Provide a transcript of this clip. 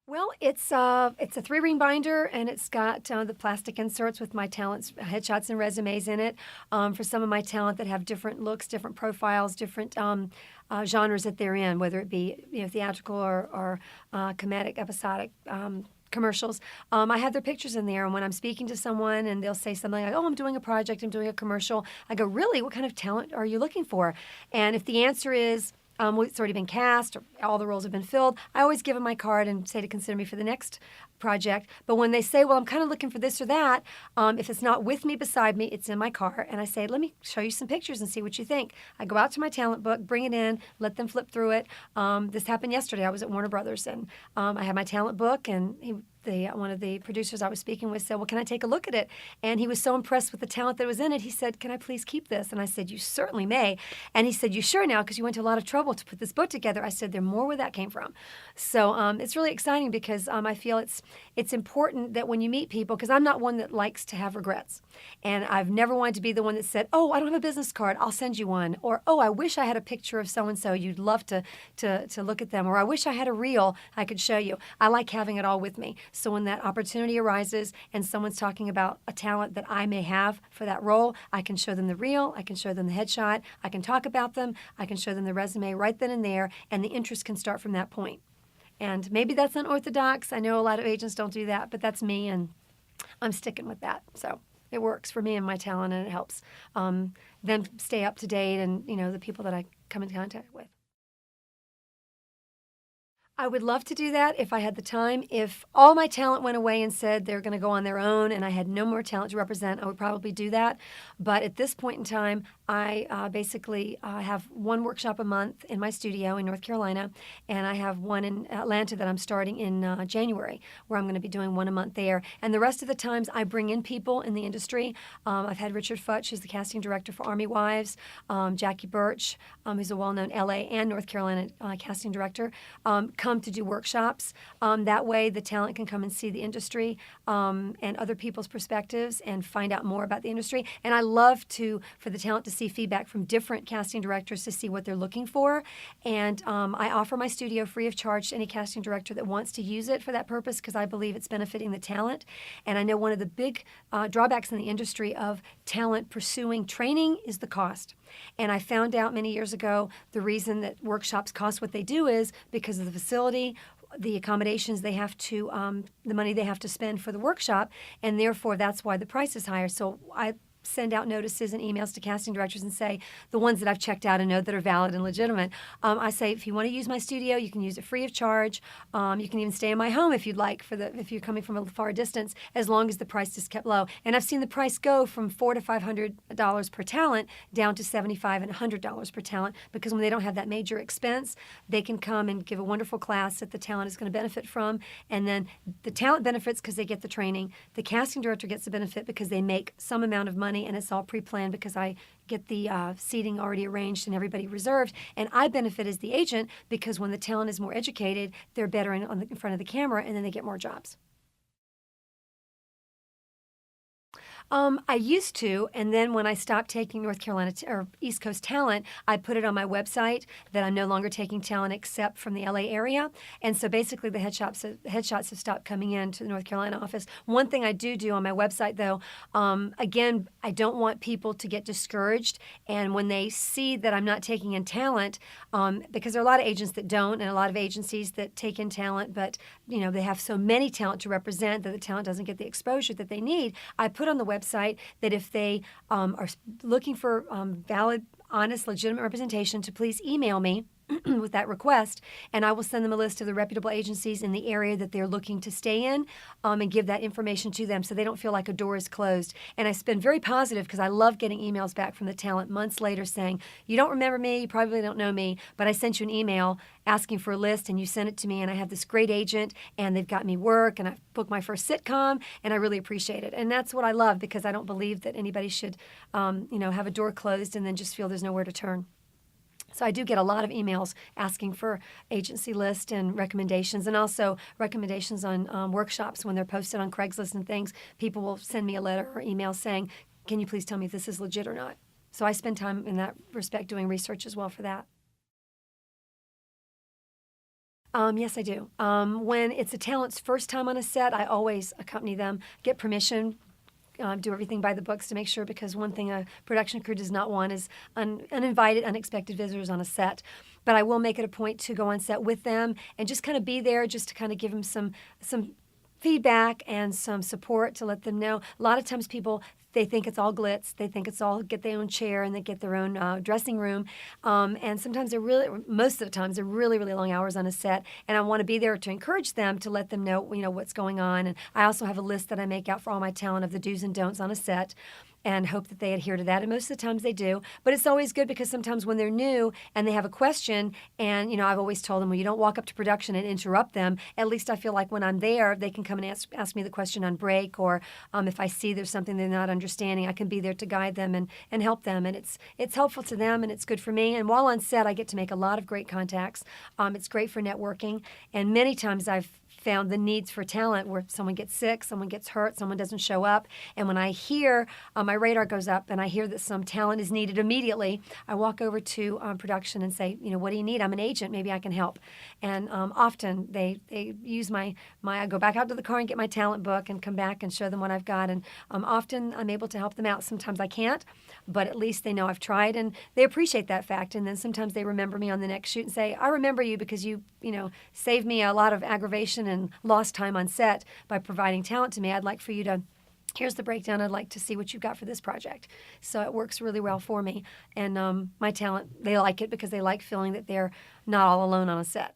Well, it's a 3-ring binder, and it's got the plastic inserts with my talents, headshots, and resumes in it for some of my talent that have different looks, different profiles, different genres that they're in, whether it be theatrical or comedic, episodic. Commercials. I have their pictures in there, and when I'm speaking to someone and they'll say something like, "Oh, I'm doing a project, I'm doing a commercial," I go, "Really? What kind of talent are you looking for?" And if the answer is well, it's already been cast, or all the roles have been filled, I always give them my card and say to consider me for the next project. But when they say, well, I'm kind of looking for this or that, if it's not with me, beside me, it's in my car. And I say, let me show you some pictures and see what you think. I go out to my talent book, bring it in, let them flip through it. This happened yesterday. I was at Warner Brothers, and I had my talent book, and one of the producers I was speaking with said, well, can I take a look at it? And he was so impressed with the talent that was in it, he said, can I please keep this? And I said, you certainly may. And he said, you sure now? Because you went to a lot of trouble to put this book together. I said, there's more where that came from. So it's really exciting because I feel it's important that when you meet people, because I'm not one that likes to have regrets. And I've never wanted to be the one that said, oh, I don't have a business card, I'll send you one. Or, oh, I wish I had a picture of so-and-so, you'd love to look at them. Or I wish I had a reel I could show you. I like having it all with me. So when that opportunity arises and someone's talking about a talent that I may have for that role, I can show them the reel, I can show them the headshot, I can talk about them, I can show them the resume right then and there, and the interest can start from that point. And maybe that's unorthodox. I know a lot of agents don't do that, but that's me, and I'm sticking with that. So it works for me and my talent, and it helps them stay up to date and, the people that I come in contact with. I would love to do that if I had the time. If all my talent went away and said they're going to go on their own and I had no more talent to represent, I would probably do that. But at this point in time, I basically have one workshop a month in my studio in North Carolina, and I have one in Atlanta that I'm starting in January, where I'm going to be doing one a month there. And the rest of the times, I bring in people in the industry. I've had Richard Futch, who's the casting director for Army Wives, Jackie Birch, who's a well-known LA and North Carolina casting director, come to do workshops. That way, the talent can come and see the industry and other people's perspectives and find out more about the industry. And I love for the talent to see feedback from different casting directors to see what they're looking for. And I offer my studio free of charge to any casting director that wants to use it for that purpose, because I believe it's benefiting the talent. And I know one of the big drawbacks in the industry of talent pursuing training is the cost. And I found out many years ago the reason that workshops cost what they do is because of the facility, the accommodations they have to, the money they have to spend for the workshop, and therefore that's why the price is higher. So I send out notices and emails to casting directors and say, the ones that I've checked out and know that are valid and legitimate, I say, if you want to use my studio, you can use it free of charge. You can even stay in my home if you'd like, if you're coming from a far distance, as long as the price is kept low. And I've seen the price go from $400 to $500 per talent down to $75 and $100 per talent, because when they don't have that major expense, they can come and give a wonderful class that the talent is going to benefit from. And then the talent benefits because they get the training. The casting director gets the benefit because they make some amount of money, and it's all pre-planned because I get the seating already arranged and everybody reserved. And I benefit as the agent because when the talent is more educated, they're better in front of the camera, and then they get more jobs. I used to, and then when I stopped taking North Carolina or East Coast talent, I put it on my website that I'm no longer taking talent except from the LA area. And so basically the headshots have stopped coming in to the North Carolina office. One thing I do on my website, though, again, I don't want people to get discouraged. And when they see that I'm not taking in talent, because there are a lot of agents that don't, and a lot of agencies that take in talent, but they have so many talent to represent that the talent doesn't get the exposure that they need. I put on the website that if they are looking for valid, honest, legitimate representation, to please email me with that request, and I will send them a list of the reputable agencies in the area that they're looking to stay in, and give that information to them so they don't feel like a door is closed. And I've been very positive because I love getting emails back from the talent months later saying, you don't remember me, you probably don't know me, but I sent you an email asking for a list and you sent it to me, and I have this great agent and they've got me work and I've booked my first sitcom, and I really appreciate it. And that's what I love, because I don't believe that anybody should have a door closed and then just feel there's nowhere to turn. So I do get a lot of emails asking for agency list and recommendations, and also recommendations on workshops when they're posted on Craigslist and things. People will send me a letter or email saying, can you please tell me if this is legit or not? So I spend time in that respect doing research as well for that. Yes, I do. When it's a talent's first time on a set, I always accompany them, get permission, do everything by the books to make sure, because one thing a production crew does not want is uninvited, unexpected visitors on a set. But I will make it a point to go on set with them and just kind of be there, just to kind of give them some feedback and some support to let them know. A lot of times people, they think it's all glitz. They think it's all get their own chair and they get their own dressing room. And sometimes most of the times, they're really, really long hours on a set. And I want to be there to encourage them, to let them know, what's going on. And I also have a list that I make out for all my talent of the do's and don'ts on a set, and hope that they adhere to that. And most of the times they do. But it's always good, because sometimes when they're new and they have a question, and I've always told them, well, you don't walk up to production and interrupt them. At least I feel like when I'm there, they can come and ask me the question on break, or if I see there's something they're not understanding, I can be there to guide them and help them. And it's helpful to them, and it's good for me. And while on set, I get to make a lot of great contacts. It's great for networking. And many times I've found the needs for talent where someone gets sick, someone gets hurt, someone doesn't show up. And when I hear, my radar goes up and I hear that some talent is needed immediately, I walk over to production and say, what do you need? I'm an agent. Maybe I can help. And often they use I go back out to the car and get my talent book and come back and show them what I've got. And often I'm able to help them out. Sometimes I can't, but at least they know I've tried, and they appreciate that fact. And then sometimes they remember me on the next shoot and say, I remember you because you saved me a lot of aggravation and lost time on set by providing talent to me. I'd like for you to, here's the breakdown. I'd like to see what you've got for this project. So it works really well for me. And my talent, they like it because they like feeling that they're not all alone on a set.